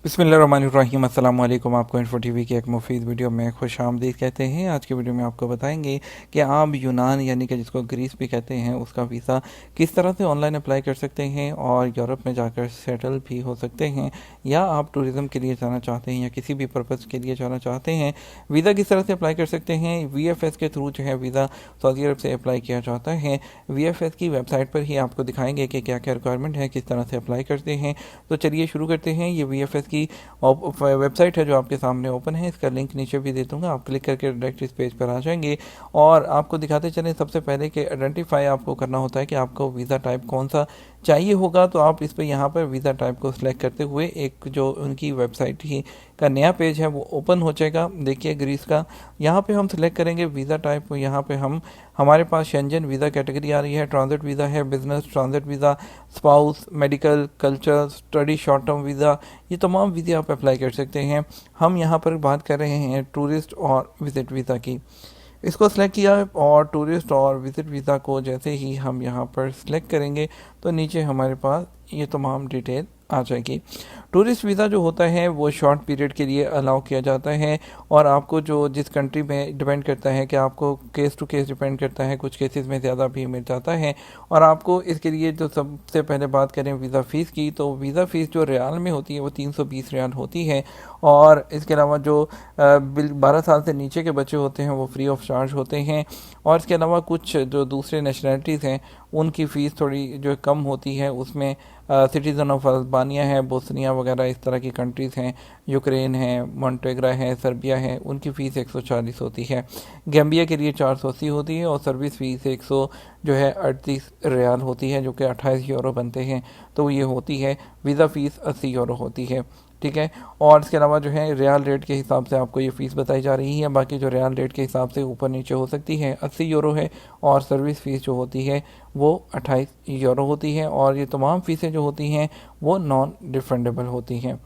बिस्मिल्लाहिर्रहमानिर्रहीम। अस्सलाम वालेकुम। आपको इन्फो टीवी की एक मुफीद वीडियो में खुश आमदीद कहते हैं। आज की वीडियो में आपको बताएंगे कि आप यूनान यानी कि जिसको ग्रीस भी कहते हैं उसका वीज़ा किस तरह से ऑनलाइन अप्लाई कर सकते हैं और यूरोप में जाकर सेटल भी हो सकते हैं, या आप टूरिज़म के लिए जाना चाहते हैं या किसी भी पर्पज़ के लिए जाना चाहते हैं, वीज़ा किस तरह से अप्लाई कर सकते हैं। VFS के थ्रू जो है वीज़ा सऊदी अरब से अप्लाई किया जाता है। VFS की वेबसाइट पर ही आपको दिखाएंगे कि क्या क्या रिक्वायरमेंट है, किस तरह से अप्लाई करते हैं। तो चलिए शुरू करते हैं। ये VFS की वेबसाइट है जो आपके सामने ओपन है। इसका लिंक नीचे भी दे दूंगा, आप क्लिक करके डायरेक्ट इस पेज पर आ जाएंगे। और आपको दिखाते चलें सबसे पहले कि आइडेंटिफाई आपको करना होता है कि आपको वीज़ा टाइप कौन सा चाहिए होगा। तो आप इस पर यहाँ पर वीज़ा टाइप को सिलेक्ट करते हुए एक जो उनकी वेबसाइट ही का नया पेज है वो ओपन हो जाएगा। देखिए ग्रीस का, यहाँ पे हम सिलेक्ट करेंगे वीज़ा टाइप। यहाँ पे हमारे पास शेंजन वीज़ा कैटेगरी आ रही है, ट्रांजिट वीज़ा है, business transit visa, spouse, medical, culture, study, short term visa, ये तमाम वीज़े आप अप्लाई कर सकते हैं। हम यहाँ पर बात कर रहे हैं टूरिस्ट और विज़िट वीज़ा की। इसको सिलेक्ट किया और टूरिस्ट और विज़िट वीज़ा को जैसे ही हम यहाँ पर सिलेक्ट करेंगे तो नीचे हमारे पास ये तमाम डिटेल आ जाएगी। टूरिस्ट वीज़ा जो होता है वो शॉर्ट पीरियड के लिए अलाउ किया जाता है और आपको जो जिस कंट्री में डिपेंड करता है कि आपको केस टू केस डिपेंड करता है, कुछ केसेस में ज़्यादा भी मिल जाता है। और आपको इसके लिए जो सबसे पहले बात करें वीज़ा फ़ीस की, तो वीज़ा फ़ीस जो रियाल में होती है वो 320 रियाल होती है। और इसके अलावा जो 12 साल से नीचे के बच्चे होते हैं वो फ्री ऑफ चार्ज होते हैं। और इसके अलावा कुछ जो दूसरे नेशनलिटीज़ हैं उनकी फ़ीस थोड़ी जो कम होती है, उसमें सिटीज़न ऑफ अल्बानिया है, बोस्निया वगैरह इस तरह की कंट्रीज़ हैं, यूक्रेन है, मोंटेग्रा है, सर्बिया है, उनकी फ़ीस 140 होती है। गैम्बिया के लिए 480 होती है और सर्विस फ़ीस 100 जो है 38 रियाल होती है, जो कि 28 यूरो बनते हैं। तो ये होती है वीज़ा फ़ीस 80 यूरो होती है, ठीक है। और इसके अलावा जो है रियाल रेट के हिसाब से आपको ये फ़ीस बताई जा रही है। बाकी जो रियाल रेट के हिसाब से ऊपर नीचे हो सकती है, 80 यूरो है। और सर्विस फ़ीस जो होती है वो 28 यूरो होती है। और ये तमाम फ़ीसें जो होती हैं वो नॉन रिफंडेबल होती हैं,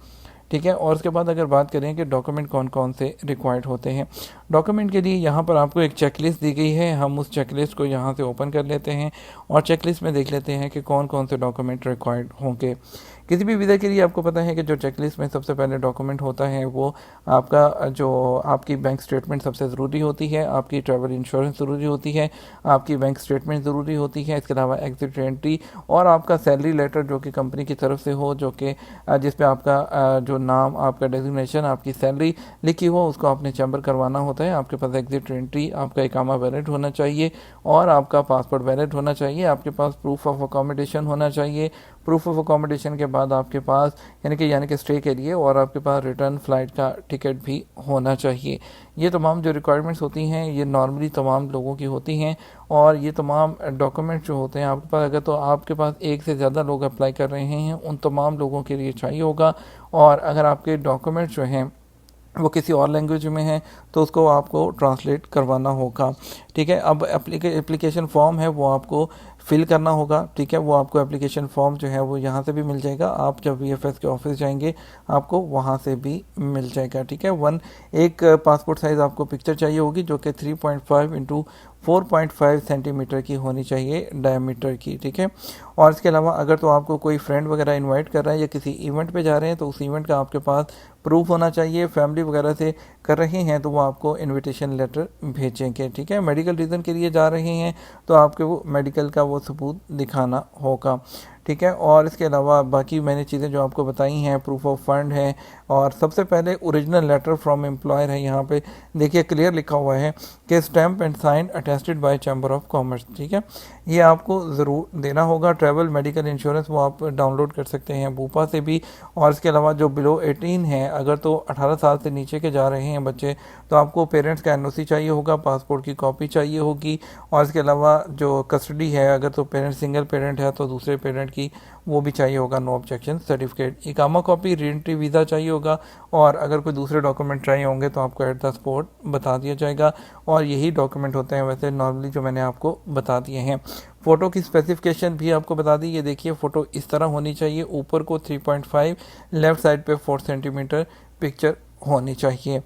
ठीक है। और उसके बाद अगर बात करें कि डॉक्यूमेंट कौन कौन से रिक्वायर्ड होते हैं, डॉक्यूमेंट के लिए यहाँ पर आपको एक चेकलिस्ट दी गई है। हम उस चेकलिस्ट को यहाँ से ओपन कर लेते हैं और चेकलिस्ट में देख लेते हैं कि कौन कौन से डॉक्यूमेंट रिक्वायर्ड होंगे। किसी भी वीज़ा के लिए आपको पता है कि जो चेकलिस्ट में सबसे पहले डॉक्यूमेंट होता है वो आपका जो आपकी बैंक स्टेटमेंट सबसे ज़रूरी होती है, आपकी ट्रैवल इंश्योरेंस ज़रूरी होती है, आपकी बैंक स्टेटमेंट ज़रूरी होती है। इसके अलावा एग्जिट एंट्री और आपका सैलरी लेटर जो कि कंपनी की तरफ से हो, जो कि जिस पे आपका जो नाम, आपका डेजिग्नेशन, आपकी सैलरी लिखी हो, उसको आपने चैम्बर करवाना होता है। आपके पास एग्जिट एंट्री, आपका इकामा वैलिड होना चाहिए और आपका पासपोर्ट वैलिड होना चाहिए। आपके पास प्रूफ ऑफ अकोमोडेशन होना चाहिए। प्रूफ ऑफ अकोमोडेशन के बाद आपके पास यानी कि स्टे के लिए और आपके पास रिटर्न फ़्लाइट का टिकट भी होना चाहिए। ये तमाम जो रिक्वायरमेंट्स होती हैं ये नॉर्मली तमाम लोगों की होती हैं। और ये तमाम डॉक्यूमेंट जो होते हैं आपके पास, अगर तो आपके पास एक से ज़्यादा लोग अप्लाई कर रहे हैं, उन तमाम लोगों के लिए चाहिए होगा। और अगर आपके डॉक्यूमेंट जो हैं वो किसी और लैंग्वेज में है तो उसको आपको ट्रांसलेट करवाना होगा, ठीक है। अब एप्लीकेशन फॉर्म है वो आपको फिल करना होगा, ठीक है। वो आपको एप्लीकेशन फॉर्म जो है वो यहाँ से भी मिल जाएगा। आप जब VFS के ऑफिस जाएंगे आपको वहाँ से भी मिल जाएगा, ठीक है। एक पासपोर्ट साइज़ आपको पिक्चर चाहिए होगी जो कि 3.5 इंटू 4.5 सेंटीमीटर की होनी चाहिए डायमीटर की, ठीक है। और इसके अलावा अगर तो आपको कोई फ्रेंड वगैरह इनवाइट कर रहा है या किसी इवेंट पे जा रहे हैं तो उस इवेंट का आपके पास प्रूफ होना चाहिए। फैमिली वगैरह से कर रहे हैं तो वो आपको इनविटेशन लेटर भेजेंगे, ठीक है। मेडिकल रीज़न के लिए जा रहे हैं तो आपके वो मेडिकल का वो सबूत दिखाना होगा, ठीक है। और इसके अलावा बाकी मैंने चीज़ें जो आपको बताई हैं, प्रूफ ऑफ फंड है और सबसे पहले ओरिजिनल लेटर फ्रॉम एम्प्लॉयर है। यहाँ पे देखिए क्लियर लिखा हुआ है कि stamp and sign attested by chamber of commerce, ठीक है। ये आपको ज़रूर देना होगा। ट्रैवल मेडिकल इंश्योरेंस वो आप डाउनलोड कर सकते हैं बूपा से भी। और इसके अलावा जो बिलो 18 है, अगर तो 18 साल से नीचे के जा रहे हैं बच्चे, तो आपको पेरेंट्स का NOC चाहिए होगा, पासपोर्ट की कॉपी चाहिए होगी। और इसके अलावा जो कस्टडी है, अगर तो पेरेंट सिंगल पेरेंट है तो दूसरे पेरेंट की वो भी चाहिए होगा, नो ऑब्जेक्शन सर्टिफिकेट, इकामा कॉपी, रीएंट्री वीज़ा चाहिए होगा। और अगर कोई दूसरे डॉक्यूमेंट चाहिए होंगे तो आपको एट द स्पॉट बता दिया जाएगा। और यही डॉक्यूमेंट होते हैं वैसे नॉर्मली जो मैंने आपको बता दिए हैं। फ़ोटो की स्पेसिफिकेशन भी आपको बता दी। ये देखिए फ़ोटो इस तरह होनी चाहिए, ऊपर को 3.5, लेफ़्ट साइड पे 4 सेंटीमीटर पिक्चर होनी चाहिए।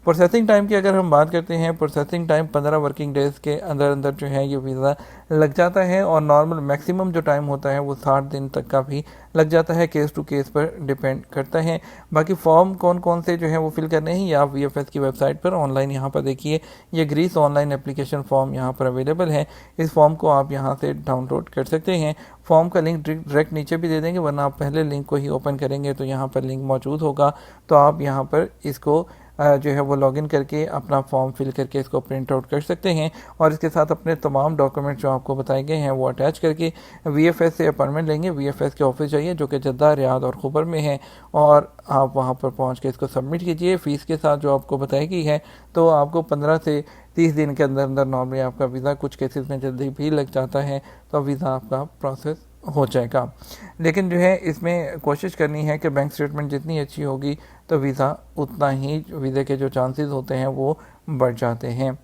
प्रोसेसिंग टाइम की अगर हम बात करते हैं, प्रोसेसिंग टाइम 15 वर्किंग डेज़ के अंदर अंदर जो है ये वीज़ा लग जाता है, और नॉर्मल मैक्सिमम जो टाइम होता है वो 60 दिन तक का भी लग जाता है, केस टू केस पर डिपेंड करता है। बाकी फॉर्म कौन कौन से जो है वो फिल करने हैं, या आप VFS की वेबसाइट पर ऑनलाइन यहाँ पर देखिए, ये ग्रीस ऑनलाइन एप्लीकेशन फॉर्म यहाँ पर अवेलेबल है। इस फॉर्म को आप यहाँ से डाउनलोड कर सकते हैं। फॉर्म का लिंक डायरेक्ट नीचे भी दे देंगे, वरना आप पहले लिंक को ही ओपन करेंगे तो यहाँ पर लिंक मौजूद होगा, तो आप यहाँ पर इसको जो है वो लॉगिन करके अपना फॉर्म फिल करके इसको प्रिंट आउट कर सकते हैं, और इसके साथ अपने तमाम डॉक्यूमेंट जो आपको बताए गए हैं वो अटैच करके VFS से अपॉइंटमेंट लेंगे। VFS के ऑफिस जाइए जो कि जद्दा, रियाद और खुबर में है, और आप वहां पर पहुंच के इसको सबमिट कीजिए फ़ीस के साथ जो आपको बताई गई है। तो आपको 15 से 30 दिन के अंदर अंदर नॉर्मली आपका वीज़ा, कुछ केसेस में जल्दी भी लग जाता है, तो वीज़ा आपका प्रोसेस हो जाएगा। लेकिन जो है इसमें कोशिश करनी है कि बैंक स्टेटमेंट जितनी अच्छी होगी तो वीज़ा उतना ही, वीज़े के जो चांसेस होते हैं वो बढ़ जाते हैं।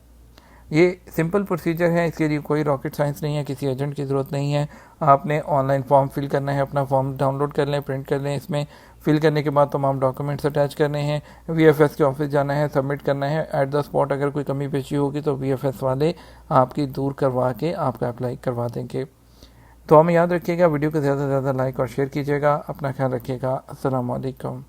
ये सिंपल प्रोसीजर है, इसके लिए कोई रॉकेट साइंस नहीं है, किसी एजेंट की ज़रूरत नहीं है। आपने ऑनलाइन फॉर्म फिल करना है, अपना फॉर्म डाउनलोड कर लें, प्रिंट कर लें, इसमें फिल करने के बाद तमाम डॉक्यूमेंट्स अटैच करने हैं, VFS के ऑफिस जाना है, सबमिट करना है। एट द स्पॉट अगर कोई कमी पेशी होगी तो VFS वाले आपकी दूर करवा के आपका अप्लाई करवा देंगे। तो हमें याद रखिएगा, वीडियो को ज़्यादा से ज़्यादा लाइक और शेयर कीजिएगा। अपना ख्याल रखिएगा। अस्सलाम वालेकुम।